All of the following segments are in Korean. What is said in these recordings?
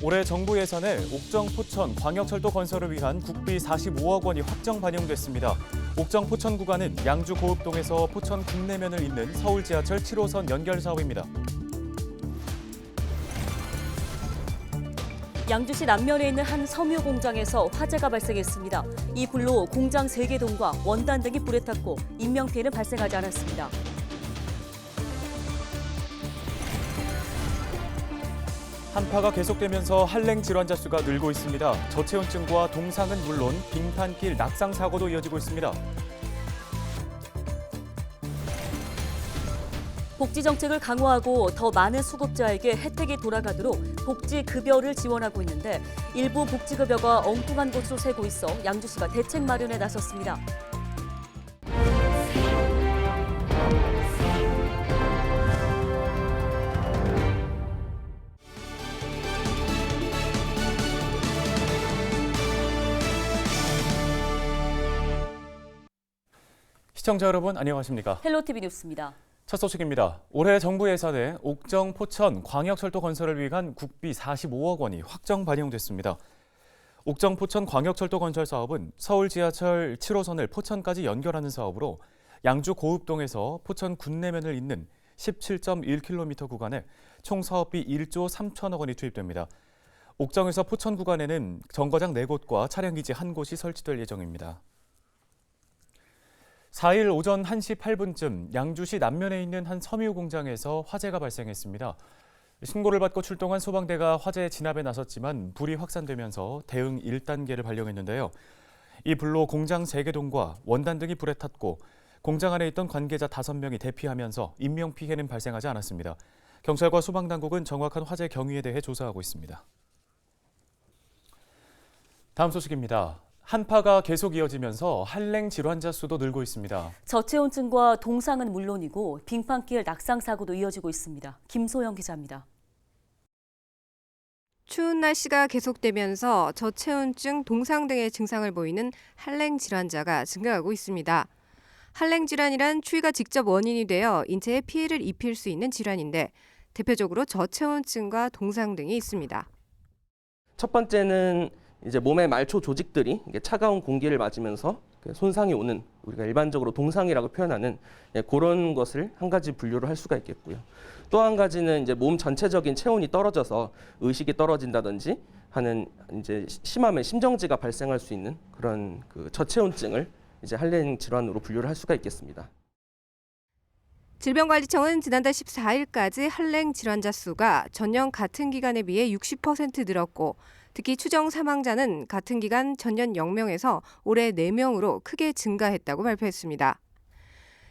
올해 정부 예산에 옥정 포천 광역철도 건설을 위한 국비 45억 원이 확정 반영됐습니다. 옥정 포천 구간은 양주 고읍동에서 포천 국내면을 잇는 서울 지하철 7호선 연결 사업입니다. 양주시 남면에 있는 한 섬유 공장에서 화재가 발생했습니다. 이 불로 공장 3개 동과 원단 등이 불에 탔고 인명피해는 발생하지 않았습니다. 한파가 계속되면서 한랭 질환자 수가 늘고 있습니다. 저체온증과 동상은 물론 빙판길 낙상 사고도 이어지고 있습니다. 복지 정책을 강화하고 더 많은 수급자에게 혜택이 돌아가도록 복지급여를 지원하고 있는데 일부 복지급여가 엉뚱한 곳으로 새고 있어 양주시가 대책 마련에 나섰습니다. 시청자 여러분 안녕하십니까? 헬로티비 뉴스입니다. 첫 소식입니다. 올해 정부 예산에 옥정 포천 광역철도 건설을 위한 국비 45억 원이 확정 반영됐습니다. 옥정 포천 광역철도 건설 사업은 서울 지하철 7호선을 포천까지 연결하는 사업으로 양주 고읍동에서 포천 군내면을 잇는 17.1km 구간에 총 사업비 1조 3천억 원이 투입됩니다. 옥정에서 포천 구간에는 정거장 4곳과 차량기지 1곳이 설치될 예정입니다. 4일 오전 1시 8분쯤 양주시 남면에 있는 한 섬유 공장에서 화재가 발생했습니다. 신고를 받고 출동한 소방대가 화재 진압에 나섰지만 불이 확산되면서 대응 1단계를 발령했는데요. 이 불로 공장 3개 동과 원단 등이 불에 탔고 공장 안에 있던 관계자 5명이 대피하면서 인명피해는 발생하지 않았습니다. 경찰과 소방당국은 정확한 화재 경위에 대해 조사하고 있습니다. 다음 소식입니다. 한파가 계속 이어지면서 한랭 질환자 수도 늘고 있습니다. 저체온증과 동상은 물론이고 빙판길 낙상 사고도 이어지고 있습니다. 김소영 기자입니다. 추운 날씨가 계속되면서 저체온증, 동상 등의 증상을 보이는 한랭 질환자가 증가하고 있습니다. 한랭 질환이란 추위가 직접 원인이 되어 인체에 피해를 입힐 수 있는 질환인데 대표적으로 저체온증과 동상 등이 있습니다. 첫 번째는 이제 몸의 말초 조직들이 차가운 공기를 맞으면서 손상이 오는 우리가 일반적으로 동상이라고 표현하는 그런 것을 한 가지 분류를 할 수가 있겠고요. 또 한 가지는 이제 몸 전체적인 체온이 떨어져서 의식이 떨어진다든지 하는 이제 심하면 심정지가 발생할 수 있는 그런 저체온증을 이제 한랭 질환으로 분류를 할 수가 있겠습니다. 질병관리청은 지난달 14일까지 한랭 질환자 수가 전년 같은 기간에 비해 60% 늘었고 특히 추정 사망자는 같은 기간 전년 0명에서 올해 4명으로 크게 증가했다고 발표했습니다.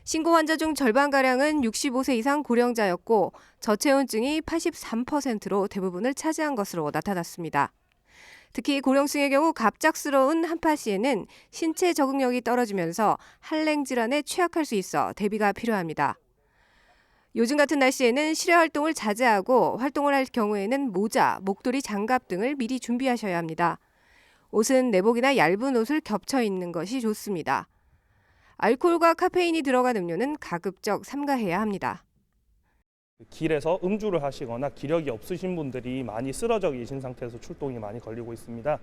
신고 환자 중 절반가량은 65세 이상 고령자였고 저체온증이 83%로 대부분을 차지한 것으로 나타났습니다. 특히 고령층의 경우 갑작스러운 한파 시에는 신체 적응력이 떨어지면서 한랭 질환에 취약할 수 있어 대비가 필요합니다. 요즘 같은 날씨에는 실외 활동을 자제하고 활동을 할 경우에는 모자, 목도리, 장갑 등을 미리 준비하셔야 합니다. 옷은 내복이나 얇은 옷을 겹쳐 입는 것이 좋습니다. 알코올과 카페인이 들어간 음료는 가급적 삼가해야 합니다. 길에서 음주를 하시거나 기력이 없으신 분들이 많이 쓰러져 계신 상태에서 출동이 많이 걸리고 있습니다.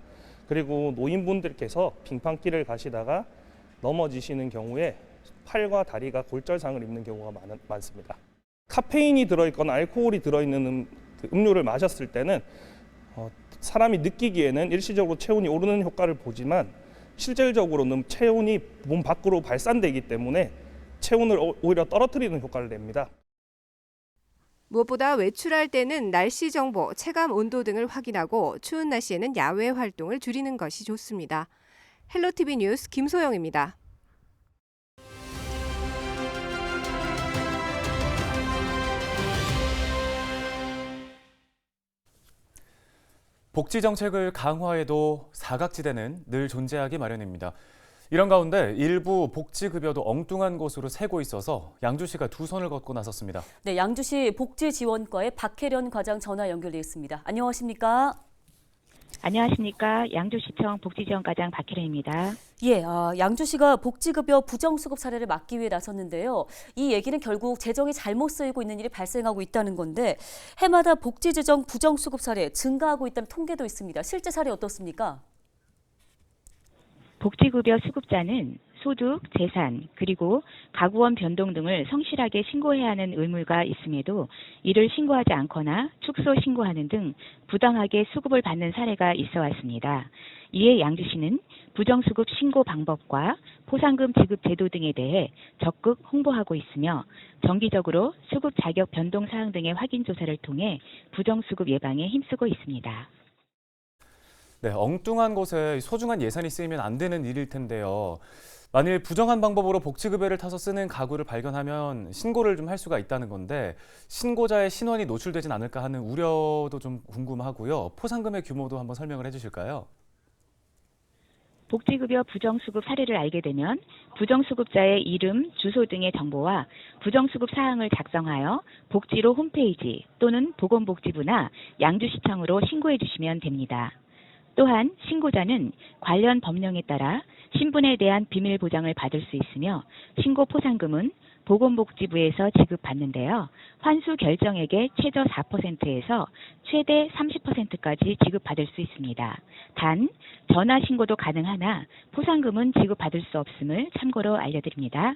그리고 노인분들께서 빙판길을 가시다가 넘어지시는 경우에 팔과 다리가 골절상을 입는 경우가 많습니다. 카페인이 들어있거나 알코올이 들어있는 음료를 마셨을 때는 사람이 느끼기에는 일시적으로 체온이 오르는 효과를 보지만 실질적으로는 체온이 몸 밖으로 발산되기 때문에 체온을 오히려 떨어뜨리는 효과를 냅니다. 무엇보다 외출할 때는 날씨 정보, 체감 온도 등을 확인하고 추운 날씨에는 야외 활동을 줄이는 것이 좋습니다. 헬로티비 뉴스 김소영입니다. 복지 정책을 강화해도 사각지대는 늘 존재하기 마련입니다. 이런 가운데 일부 복지급여도 엉뚱한 곳으로 새고 있어서 양주시가 두 손을 걷고 나섰습니다. 네, 양주시 복지지원과의 박혜련 과장 전화 연결돼 있습니다. 안녕하십니까? 안녕하십니까. 양주시청 복지지원과장 박혜련입니다. 예, 양주시가 복지급여 부정수급 사례를 막기 위해 나섰는데요. 이 얘기는 결국 재정이 잘못 쓰이고 있는 일이 발생하고 있다는 건데 해마다 복지재정 부정수급 사례 증가하고 있다는 통계도 있습니다. 실제 사례 어떻습니까? 복지급여 수급자는 소득, 재산, 그리고 가구원 변동 등을 성실하게 신고해야 하는 의무가 있음에도 이를 신고하지 않거나 축소 신고하는 등 부당하게 수급을 받는 사례가 있어 왔습니다. 이에 양주시는 부정수급 신고 방법과 포상금 지급 제도 등에 대해 적극 홍보하고 있으며 정기적으로 수급 자격 변동 사항 등의 확인 조사를 통해 부정수급 예방에 힘쓰고 있습니다. 네, 엉뚱한 곳에 소중한 예산이 쓰이면 안 되는 일일 텐데요. 만일 부정한 방법으로 복지급여를 타서 쓰는 가구를 발견하면 신고를 좀 할 수가 있다는 건데 신고자의 신원이 노출되진 않을까 하는 우려도 좀 궁금하고요. 포상금의 규모도 한번 설명을 해주실까요? 복지급여 부정수급 사례를 알게 되면 부정수급자의 이름, 주소 등의 정보와 부정수급 사항을 작성하여 복지로 홈페이지 또는 보건복지부나 양주시청으로 신고해 주시면 됩니다. 또한 신고자는 관련 법령에 따라 신분에 대한 비밀 보장을 받을 수 있으며 신고 포상금은 보건복지부에서 지급받는데요. 환수 결정액의 최저 4%에서 최대 30%까지 지급받을 수 있습니다. 단 전화 신고도 가능하나 포상금은 지급받을 수 없음을 참고로 알려드립니다.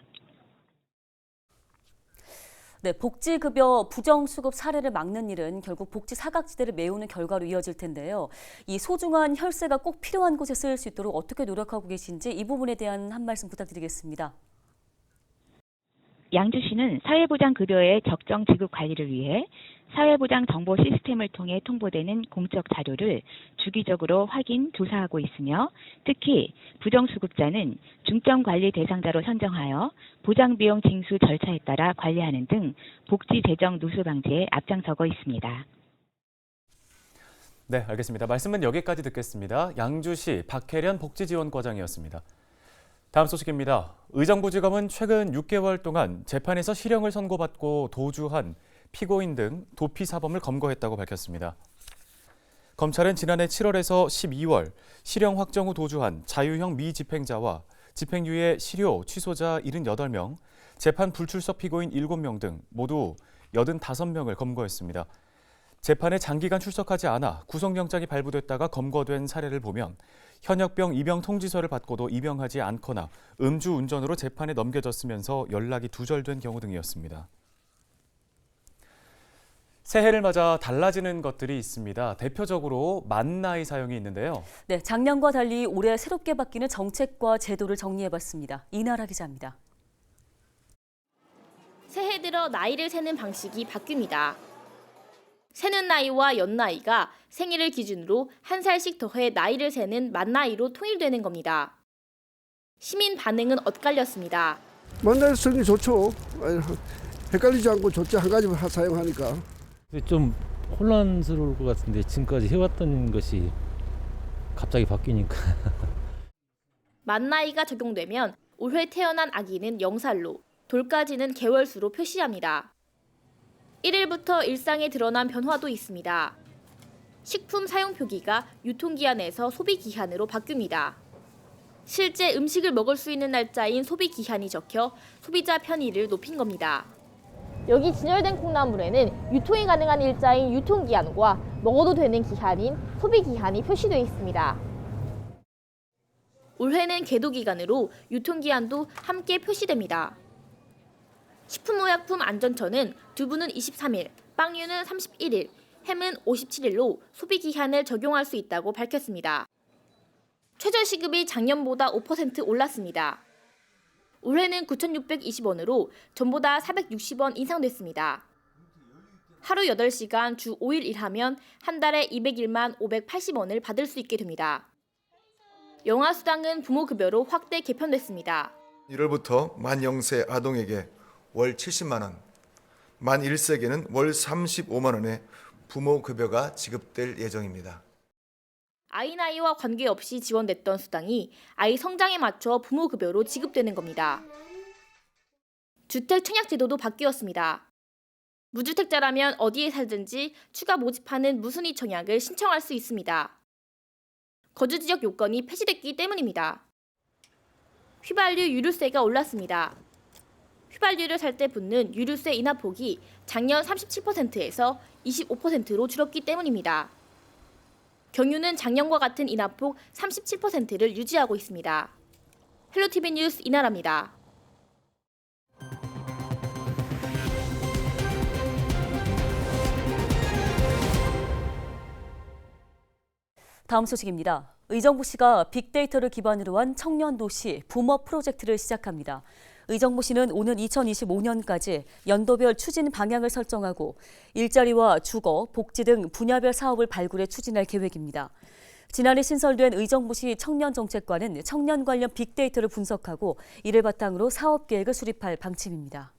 네, 복지급여 부정수급 사례를 막는 일은 결국 복지 사각지대를 메우는 결과로 이어질 텐데요. 이 소중한 혈세가 꼭 필요한 곳에 쓰일 수 있도록 어떻게 노력하고 계신지 이 부분에 대한 한 말씀 부탁드리겠습니다. 양주시는 사회보장급여의 적정 지급 관리를 위해 사회보장 정보 시스템을 통해 통보되는 공적 자료를 주기적으로 확인, 조사하고 있으며 특히 부정수급자는 중점관리 대상자로 선정하여 보장비용 징수 절차에 따라 관리하는 등 복지 재정 누수 방지에 앞장서고 있습니다. 네, 알겠습니다. 말씀은 여기까지 듣겠습니다. 양주시 박혜련 복지지원과장이었습니다. 다음 소식입니다. 의정부지검은 최근 6개월 동안 재판에서 실형을 선고받고 도주한 피고인 등 도피 사범을 검거했다고 밝혔습니다. 검찰은 지난해 7월에서 12월 실형 확정 후 도주한 자유형 미집행자와 집행유예 실효 취소자 78명, 재판 불출석 피고인 7명 등 모두 85명을 검거했습니다. 재판에 장기간 출석하지 않아 구속영장이 발부됐다가 검거된 사례를 보면 현역병 입영 통지서를 받고도 입영하지 않거나 음주운전으로 재판에 넘겨졌으면서 연락이 두절된 경우 등이었습니다. 새해를 맞아 달라지는 것들이 있습니다. 대표적으로 만 나이 사용이 있는데요. 네, 작년과 달리 올해 새롭게 바뀌는 정책과 제도를 정리해봤습니다. 이나라 기자입니다. 새해 들어 나이를 세는 방식이 바뀝니다. 세는 나이와 연나이가 생일을 기준으로 한 살씩 더해 나이를 세는 만나이로 통일되는 겁니다. 시민 반응은 엇갈렸습니다. 만나서 쓰는 게 좋죠. 헷갈리지 않고 좋죠. 한 가지만 사용하니까. 좀 혼란스러울 것 같은데 지금까지 해왔던 것이 갑자기 바뀌니까. 만나이가 적용되면 올해 태어난 아기는 0살로, 돌까지는 개월수로 표시합니다. 1일부터 일상에 드러난 변화도 있습니다. 식품 사용 표기가 유통기한에서 소비기한으로 바뀝니다. 실제 음식을 먹을 수 있는 날짜인 소비기한이 적혀 소비자 편의를 높인 겁니다. 여기 진열된 콩나물에는 유통이 가능한 일자인 유통기한과 먹어도 되는 기한인 소비기한이 표시되어 있습니다. 올해는 계도기간으로 유통기한도 함께 표시됩니다. 식품의약품안전처는 두부는 23일, 빵류는 31일, 햄은 57일로 소비기한을 적용할 수 있다고 밝혔습니다. 최저시급이 작년보다 5% 올랐습니다. 올해는 9,620원으로 전보다 460원 인상됐습니다. 하루 8시간 주 5일 일하면 한 달에 201만 580원을 받을 수 있게 됩니다. 영아수당은 부모급여로 확대 개편됐습니다. 1월부터 만 0세 아동에게 월 70만 원, 만 1세에게는 월 35만 원의 부모급여가 지급될 예정입니다. 아이 나이와 관계없이 지원됐던 수당이 아이 성장에 맞춰 부모급여로 지급되는 겁니다. 주택 청약제도도 바뀌었습니다. 무주택자라면 어디에 살든지 추가 모집하는 무순위 청약을 신청할 수 있습니다. 거주 지역 요건이 폐지됐기 때문입니다. 휘발유 유류세가 올랐습니다. 휘발유를 살 때 붙는 유류세 인하폭이 작년 37%에서 25%로 줄었기 때문입니다. 경유는 작년과 같은 인하폭 37%를 유지하고 있습니다. 헬로티비 뉴스 이나라입니다. 다음 소식입니다. 의정부시가 빅데이터를 기반으로 한 청년도시 붐업 프로젝트를 시작합니다. 의정부시는 오는 2025년까지 연도별 추진 방향을 설정하고 일자리와 주거, 복지 등 분야별 사업을 발굴해 추진할 계획입니다. 지난해 신설된 의정부시 청년정책과는 청년 관련 빅데이터를 분석하고 이를 바탕으로 사업 계획을 수립할 방침입니다.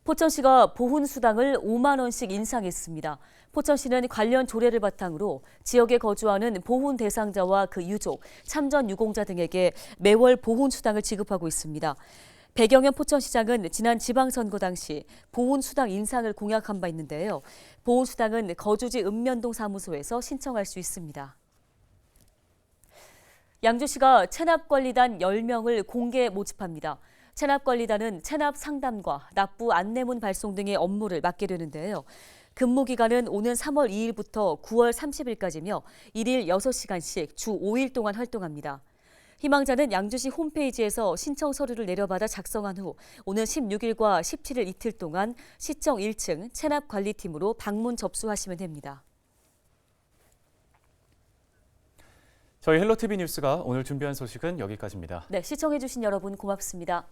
포천시가 보훈수당을 5만 원씩 인상했습니다. 포천시는 관련 조례를 바탕으로 지역에 거주하는 보훈 대상자와 그 유족, 참전 유공자 등에게 매월 보훈수당을 지급하고 있습니다. 백영현 포천시장은 지난 지방선거 당시 보훈수당 인상을 공약한 바 있는데요. 보훈수당은 거주지 읍면동 사무소에서 신청할 수 있습니다. 양주시가 체납관리단 10명을 공개 모집합니다. 체납관리단은 체납 상담과 납부 안내문 발송 등의 업무를 맡게 되는데요. 근무 기간은 오는 3월 2일부터 9월 30일까지며 1일 6시간씩 주 5일 동안 활동합니다. 희망자는 양주시 홈페이지에서 신청 서류를 내려받아 작성한 후 오는 16일과 17일 이틀 동안 시청 1층 체납관리팀으로 방문 접수하시면 됩니다. 저희 헬로티비 뉴스가 오늘 준비한 소식은 여기까지입니다. 네, 시청해주신 여러분 고맙습니다.